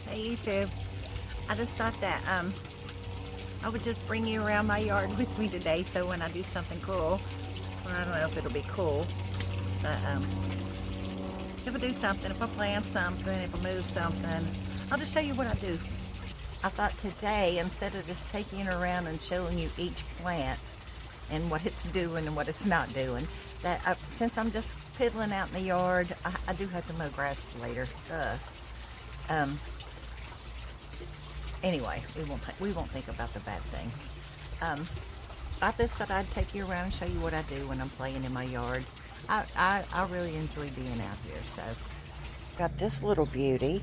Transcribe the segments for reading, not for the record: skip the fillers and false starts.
Hey YouTube. I just thought that I would just bring you around my yard with me today, so when I do something cool, well, I don't know if it'll be cool, but if I do something, if I plant something, if I move something, I'll just show you what I do. I thought today, instead of just taking it around and showing you each plant and what it's doing and what it's not doing, that since I'm just piddling out in the yard, I do have to mow grass later. Anyway, we won't think about the bad things. I just thought I'd take you around and show you what I do when I'm playing in my yard. I really enjoy being out here. So got this little beauty.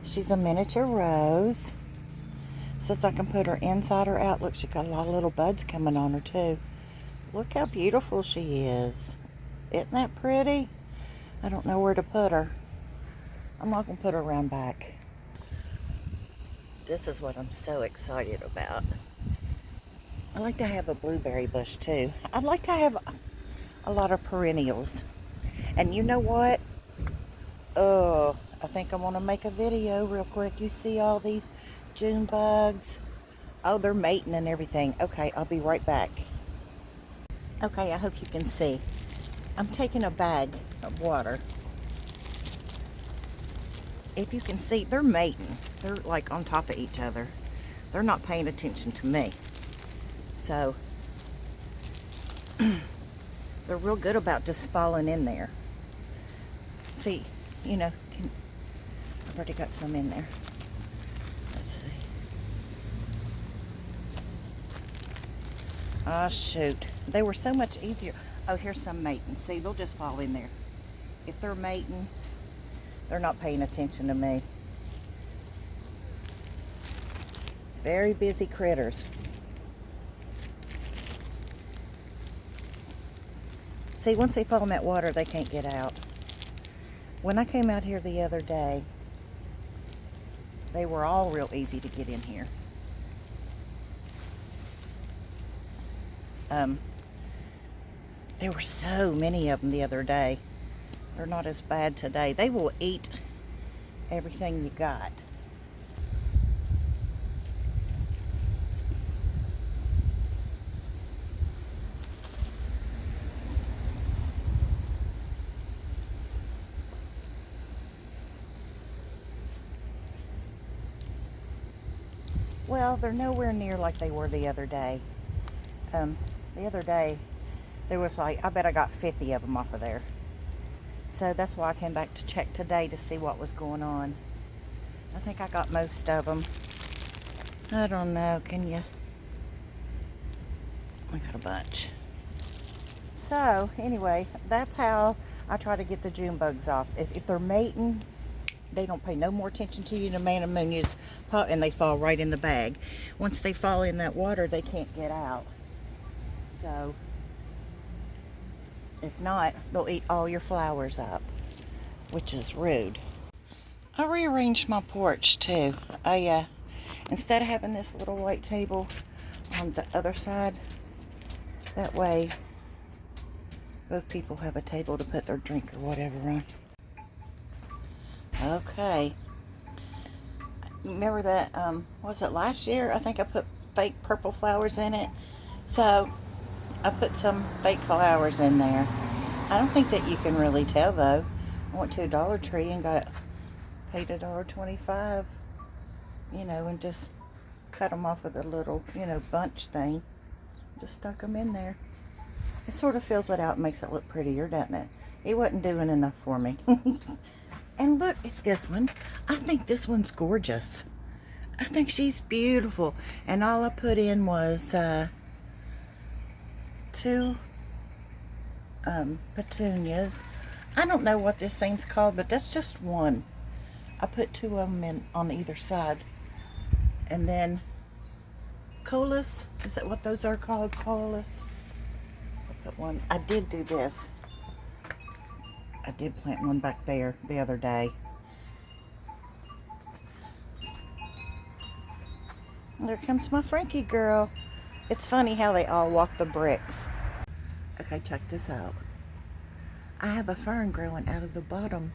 She's a miniature rose. Since I can put her inside or out, look, she got a lot of little buds coming on her too. Look how beautiful she is. Isn't that pretty? I don't know where to put her. I'm not gonna put her around back. This is what I'm so excited about. I like to have a blueberry bush too. I'd like to have a lot of perennials. And you know what? Oh, I think I want to make a video real quick. You see all these June bugs? Oh, they're mating and everything. Okay, I'll be right back. Okay, I hope you can see. I'm taking a bag of water. If you can see, they're mating. They're like on top of each other. They're not paying attention to me. So, they're real good about just falling in there. See, you know, I've already got some in there. Let's see. Oh, shoot. They were so much easier. Oh, here's some mating. See, they'll just fall in there. If they're mating, they're not paying attention to me. Very busy critters. See, once they fall in that water, they can't get out. When I came out here the other day, they were all real easy to get in here. There were so many of them the other day. They're not as bad today. They will eat everything you got. Well, they're nowhere near like they were the other day. The other day, there was like, I bet I got 50 of them off of there. So that's why I came back to check today to see what was going on. I think I got most of them. I don't know, can you? I got a bunch. So, anyway, that's how I try to get the June bugs off. If they're mating, they don't pay no more attention to you than Manamonias, and they fall right in the bag. Once they fall in that water, they can't get out. So, if not, they'll eat all your flowers up, which is rude. I rearranged my porch too. Instead of having this little white table on the other side, that way both people have a table to put their drink or whatever on. Okay. Remember that, was it last year? I think I put fake purple flowers in it. So, I put some fake flowers in there. I don't think that you can really tell though. I went to a Dollar Tree and paid $1.25, you know, and just cut them off with a little, you know, bunch thing. Just stuck them in there. It sort of fills it out and makes it look prettier, doesn't it? It wasn't doing enough for me. And look at this one. I think this one's gorgeous. I think she's beautiful. And all I put in was two petunias. I don't know what this thing's called, but that's just one. I put two of them in on either side. And then colas, is that what those are called? Colas. I put one. I did do this. I did plant one back there the other day. There comes my Frankie girl. It's funny how they all walk the bricks. Okay, check this out. I have a fern growing out of the bottom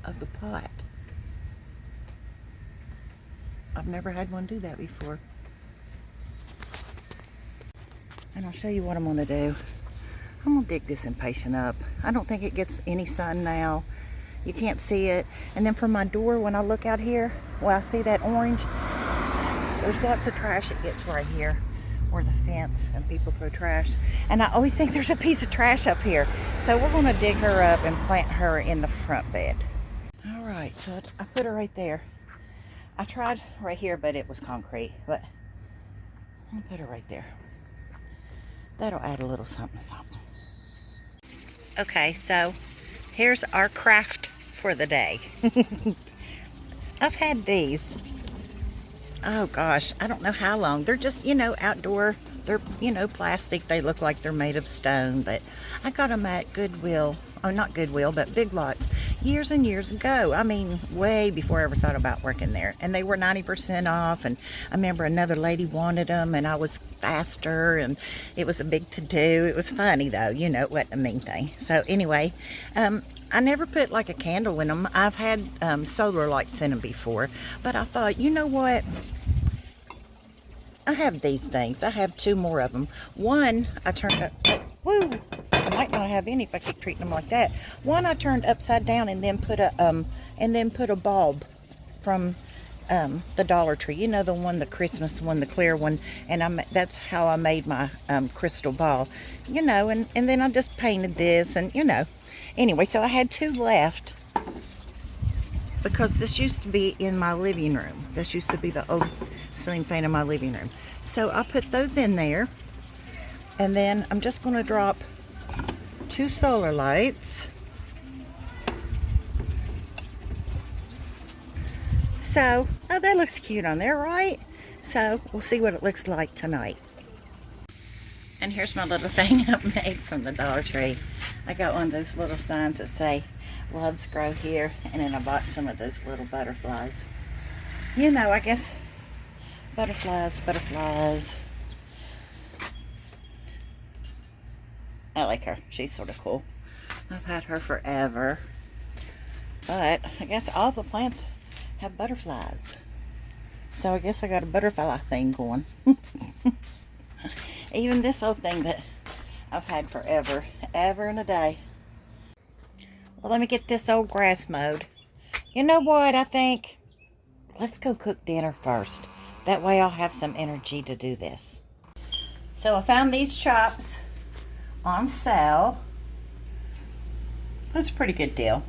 of the pot. I've never had one do that before. And I'll show you what I'm gonna do. I'm gonna dig this impatient up. I don't think it gets any sun now. You can't see it. And then from my door, when I look out here, well, I see that orange. There's lots of trash it gets right here, or the fence, and people throw trash. And I always think there's a piece of trash up here. So we're gonna dig her up and plant her in the front bed. All right, so I put her right there. I tried right here, but it was concrete, but I'll put her right there. That'll add a little something, something. Okay, so here's our craft for the day. I've had these, oh gosh, I don't know how long. They're just, you know, outdoor. They're, you know, plastic. They look like they're made of stone, but I got them at Goodwill. Oh, not Goodwill, but Big Lots years and years ago. I mean, way before I ever thought about working there. And they were 90% off. And I remember another lady wanted them, and I was faster, and it was a big to-do. It was funny, though. You know, it wasn't a mean thing. So anyway, I never put like a candle in them. I've had solar lights in them before. But I thought, you know what? I have these things. I have 2 more of them. One, I turned up. Woo! I might not have any if I keep treating them like that. One I turned upside down and then put a bulb from the Dollar Tree. You know, the one, the Christmas one, the clear one. And that's how I made my crystal ball. You know, and then I just painted this, and you know. Anyway, so I had 2 left because this used to be in my living room. This used to be the old ceiling fan in my living room. So I put those in there, and then I'm just going to drop 2 solar lights. So, oh, that looks cute on there, right? So we'll see what it looks like tonight. And here's my little thing I made from the Dollar Tree. I got one of those little signs that say, "Loves grow here," and then I bought some of those little butterflies. You know, I guess butterflies. I like her. She's sort of cool. I've had her forever. But I guess all the plants have butterflies. So I guess I got a butterfly thing going. Even this old thing that I've had forever, ever and a day. Well, let me get this old grass mowed. You know what, I think? Let's go cook dinner first. That way I'll have some energy to do this. So I found these chops on sale. That's a pretty good deal.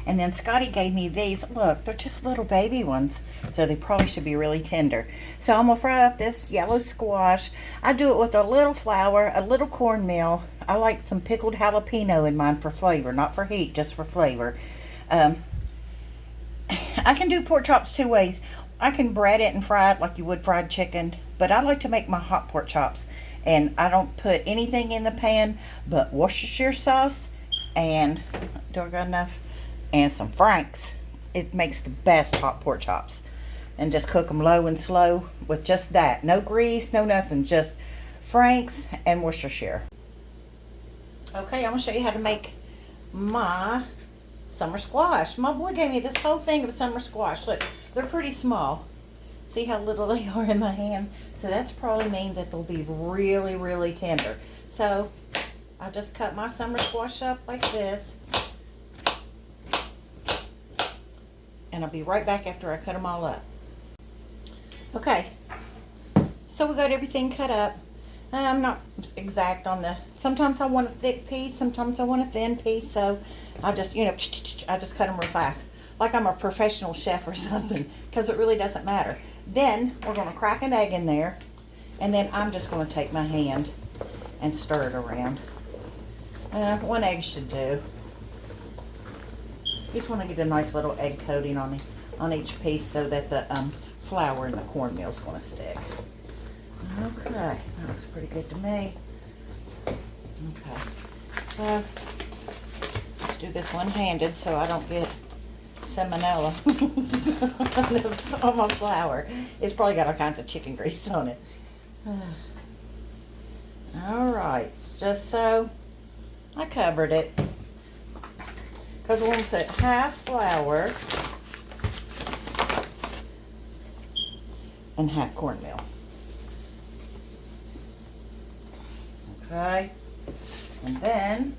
And then Scotty gave me these. Look, they're just little baby ones, so they probably should be really tender. So I'm gonna fry up this yellow squash. I do it with a little flour, a little cornmeal. I like some pickled jalapeno in mine for flavor, not for heat, just for flavor. I can do pork chops 2 ways. I can bread it and fry it like you would fried chicken, but I like to make my hot pork chops, and I don't put anything in the pan but Worcestershire sauce and, do I got enough? And some Frank's. It makes the best hot pork chops. And just cook them low and slow with just that. No grease, no nothing, just Frank's and Worcestershire. Okay, I'm going to show you how to make my summer squash. My boy gave me this whole thing of summer squash. Look, they're pretty small. See how little they are in my hand? So that's probably mean that they'll be really, really tender. So I just cut my summer squash up like this. And I'll be right back after I cut them all up. Okay, so we got everything cut up. I'm not exact on the, sometimes I want a thick piece, sometimes I want a thin piece, so I just, you know, I just cut them real fast. Like I'm a professional chef or something, because it really doesn't matter. Then we're going to crack an egg in there, and then I'm just going to take my hand and stir it around. 1 egg should do. Just want to get a nice little egg coating on each piece so that the flour and the cornmeal is going to stick. Okay, that looks pretty good to me. Okay, so let's do this one-handed so I don't get salmonella on my flour. It's probably got all kinds of chicken grease on it. All right, just so I covered it. Because we're going to put half flour and half cornmeal. Okay, and then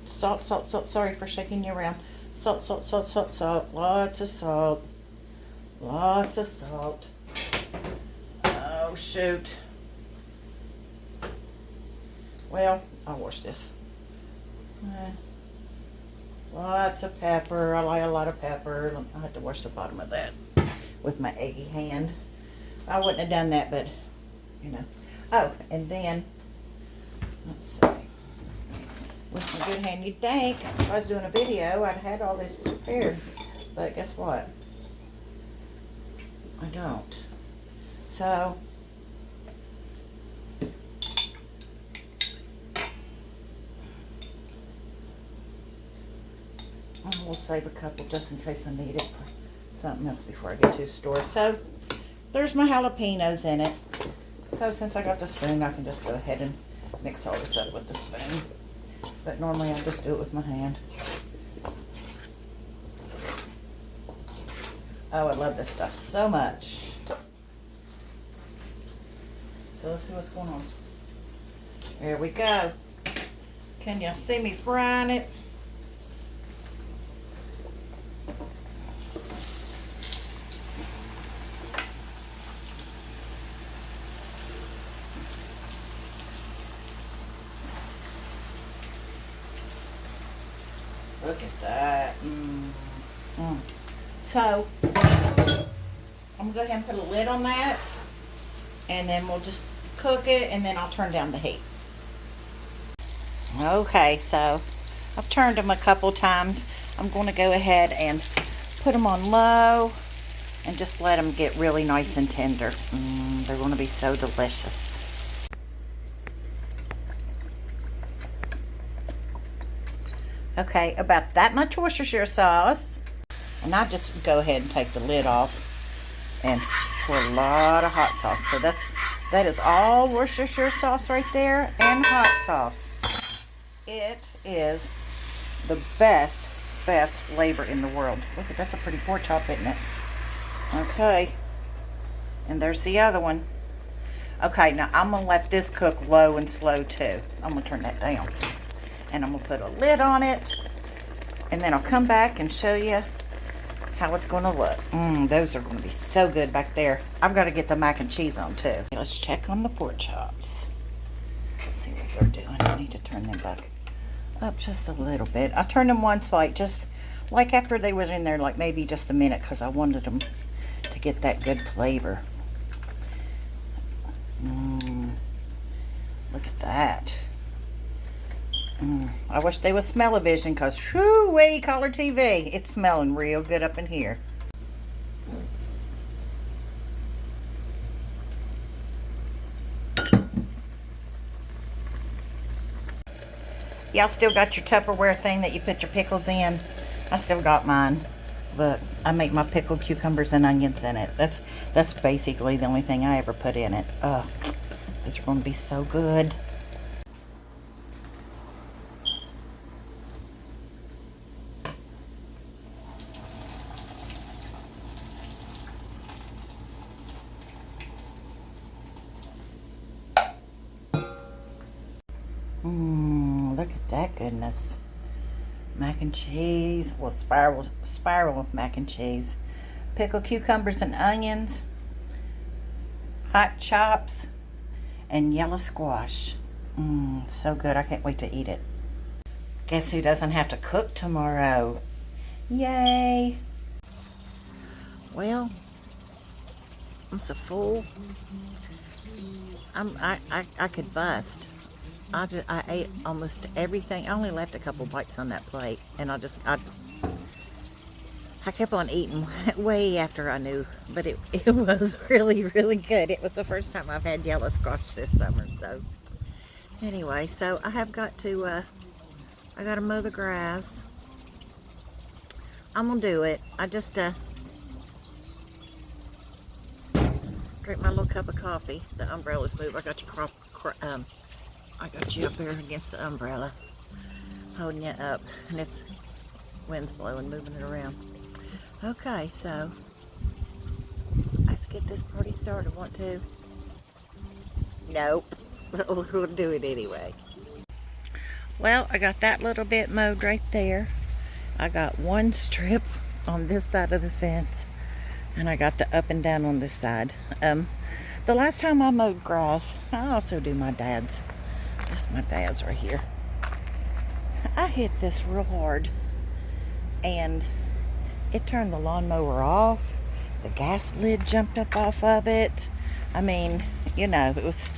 salt, salt, salt. Sorry for shaking you around. Salt, salt, salt, salt, salt. Lots of salt. Lots of salt. Oh, shoot. Well, I'll wash this. Lots of pepper. I like a lot of pepper. I had to wash the bottom of that with my eggy hand. I wouldn't have done that, but, you know. Oh, and then, let's see. With my good hand, you'd think if I was doing a video, I'd had all this prepared. But guess what? I don't. So, we'll save a couple just in case I need it for something else before I get to the store. So, there's my jalapenos in it. So, since I got the spoon, I can just go ahead and mix all this up with the spoon. But normally I just do it with my hand. Oh, I love this stuff so much. So let's see what's going on. There we go. Can you see me frying it? Look at that. So, I'm going to go ahead and put a lid on that, and then we'll just cook it, and then I'll turn down the heat. Okay, so I've turned them a couple times. I'm going to go ahead and put them on low and just let them get really nice and tender. They're going to be so delicious. Okay, about that much Worcestershire sauce. And I just go ahead and take the lid off and pour a lot of hot sauce. So that is all Worcestershire sauce right there and hot sauce. It is the best flavor in the world. Look at that's a pretty pork chop, isn't it? Okay. And there's the other one. Okay, now I'm going to let this cook low and slow too. I'm going to turn that down. And I'm going to put a lid on it. And then I'll come back and show you how it's going to look. Those are going to be so good back there. I've got to get the mac and cheese on too. Let's check on the pork chops. See what they're doing. I need to turn them back up just a little bit. I turned them once, like just like after they was in there, like maybe just a minute, because I wanted them to get that good flavor. Look at that. I wish they would smell-o-vision, because whoo-wee, color TV, it's smelling real good up in here. Y'all still got your Tupperware thing that you put your pickles in? I still got mine. Look, I make my pickled cucumbers and onions in it. That's basically the only thing I ever put in it. These are going to be so good. Look at that goodness. Mac and cheese. Well, spiral mac and cheese. Pickled cucumbers and onions. Hot chops. And yellow squash. So good. I can't wait to eat it. Guess who doesn't have to cook tomorrow? Yay. Well, I'm so full. I could bust. I ate almost everything. I only left a couple bites on that plate, and I kept on eating way after I knew, but it was really, really good. It was the first time I've had yellow squash this summer. So anyway, so I have got to I gotta mow the grass. I'm gonna do it. I just drink my little cup of coffee. The umbrella's moved. I got you up there against the umbrella, holding it up, and it's wind's blowing, moving it around. Okay, so let's get this party started. Want to? Nope. We'll do it anyway. Well, I got that little bit mowed right there. I got one strip on this side of the fence, and I got the up and down on this side. The last time I mowed grass, I also do my dad's. This is my dad's right here. I hit this real hard, and it turned the lawnmower off. The gas lid jumped up off of it. I mean, you know, it was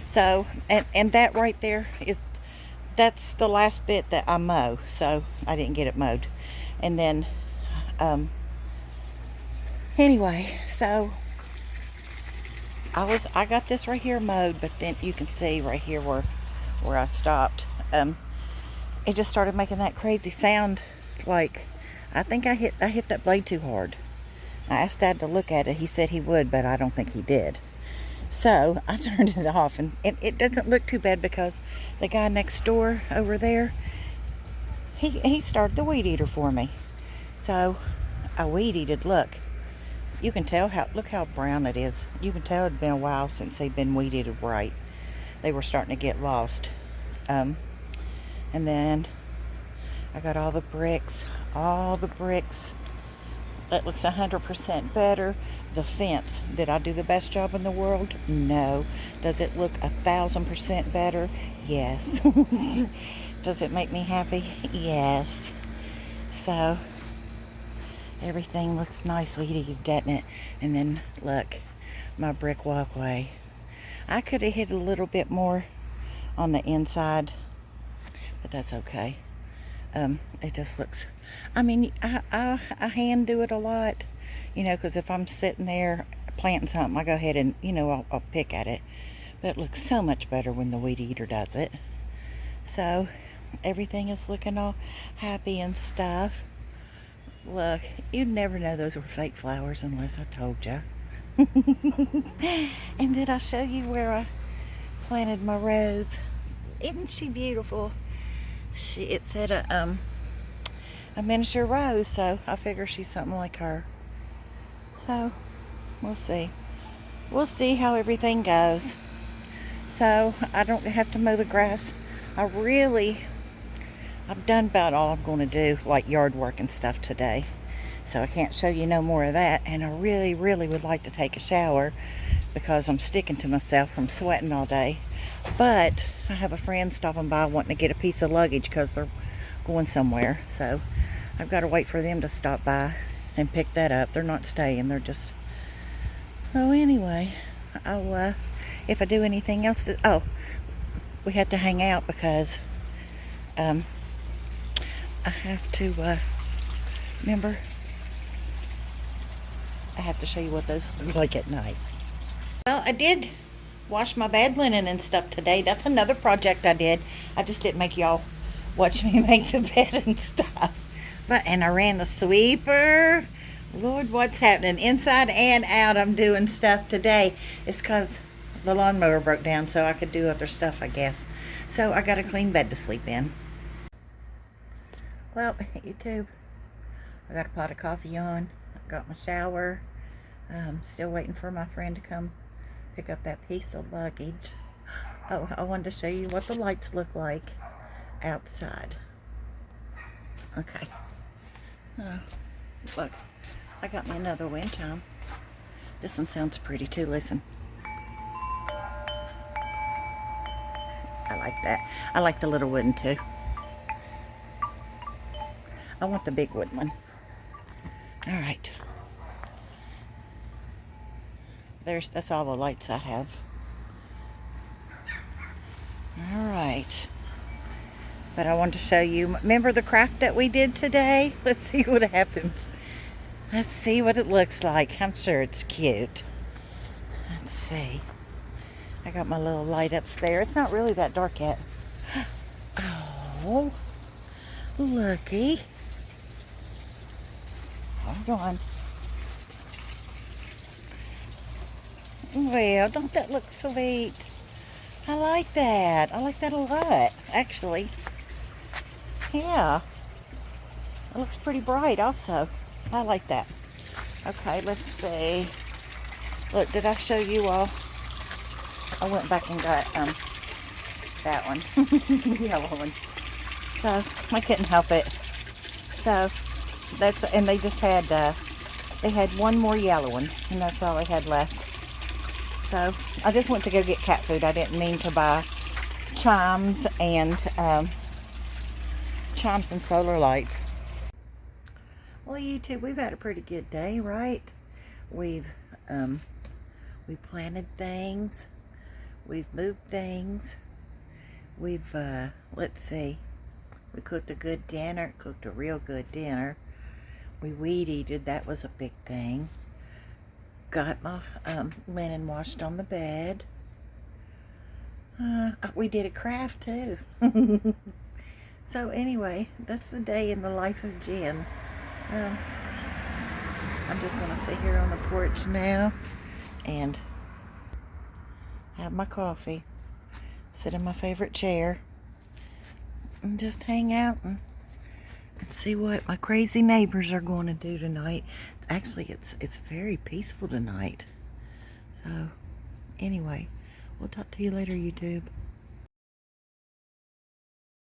so, and that right there that's the last bit that I mow, so I didn't get it mowed. And then anyway, so I got this right here mowed, but then you can see right here where I stopped, it just started making that crazy sound. Like, I think I hit that blade too hard. I asked Dad to look at it. He said he would, but I don't think he did. So I turned it off, and it doesn't look too bad because the guy next door over there, he started the weed eater for me. So I weed eated. Look, you can tell look how brown it is. You can tell it'd been a while since they've been weed eated right. They were starting to get lost. And then I got all the bricks. That looks 100% better. The fence, did I do the best job in the world? No. Does it look 1,000% better? Yes. Does it make me happy? Yes. So everything looks nice, sweetie, doesn't it? And then look, my brick walkway. I could have hit a little bit more on the inside, but that's okay. It just looks, I mean, I hand do it a lot, you know, because if I'm sitting there planting something, I go ahead and, you know, I'll pick at it. But it looks so much better when the weed eater does it. So everything is looking all happy and stuff. Look, you'd never know those were fake flowers unless I told you. And did I show you where I planted my rose? Isn't she beautiful? It said a miniature rose, so I figure she's something like her. So we'll see. We'll see how everything goes. So I don't have to mow the grass. I've done about all I'm going to do, like yard work and stuff today. So I can't show you no more of that. And I really, really would like to take a shower because I'm sticking to myself from sweating all day. But I have a friend stopping by wanting to get a piece of luggage because they're going somewhere. So I've got to wait for them to stop by and pick that up. They're not staying. They're just... Oh, anyway, I'll, if I do anything else... we had to hang out because I have to... remember? I have to show you what those look like at night. Well, I did wash my bed linen and stuff today. That's another project I did. I just didn't make y'all watch me make the bed and stuff. And I ran the sweeper. Lord, what's happening? Inside and out, I'm doing stuff today. It's because the lawnmower broke down, so I could do other stuff, I guess. So I got a clean bed to sleep in. Well, YouTube, I got a pot of coffee on. I got my shower. Still waiting for my friend to come pick up that piece of luggage. Oh, I wanted to show you what the lights look like outside. Okay. Look, I got me another wind chime. This one sounds pretty too. Listen. I like that. I like the little wooden too. I want the big wooden one. All right. That's all the lights I have. All right. But I want to show you, remember the craft that we did today? Let's see what happens. Let's see what it looks like. I'm sure it's cute. Let's see. I got my little light upstairs. It's not really that dark yet. Oh, looky. Hold on. Well, don't that look sweet? I like that. I like that a lot, actually. Yeah. It looks pretty bright also. I like that. Okay, let's see. Look, did I show you all? I went back and got that one, the yellow one. So I couldn't help it. So that's, and they just had they had one more yellow one, and that's all they had left. So I just went to go get cat food. I didn't mean to buy chimes and solar lights. Well, YouTube, we've had a pretty good day, right? We planted things. We've moved things. We've let's see. We cooked a good dinner. Cooked a real good dinner. We weed-eated. That was a big thing. Got my linen washed on the bed. We did a craft too. So anyway, that's the day in the life of Jenn. I'm just going to sit here on the porch now and have my coffee, sit in my favorite chair, and just hang out and see what my crazy neighbors are going to do tonight. Actually, it's very peaceful tonight. So anyway, we'll talk to you later, YouTube.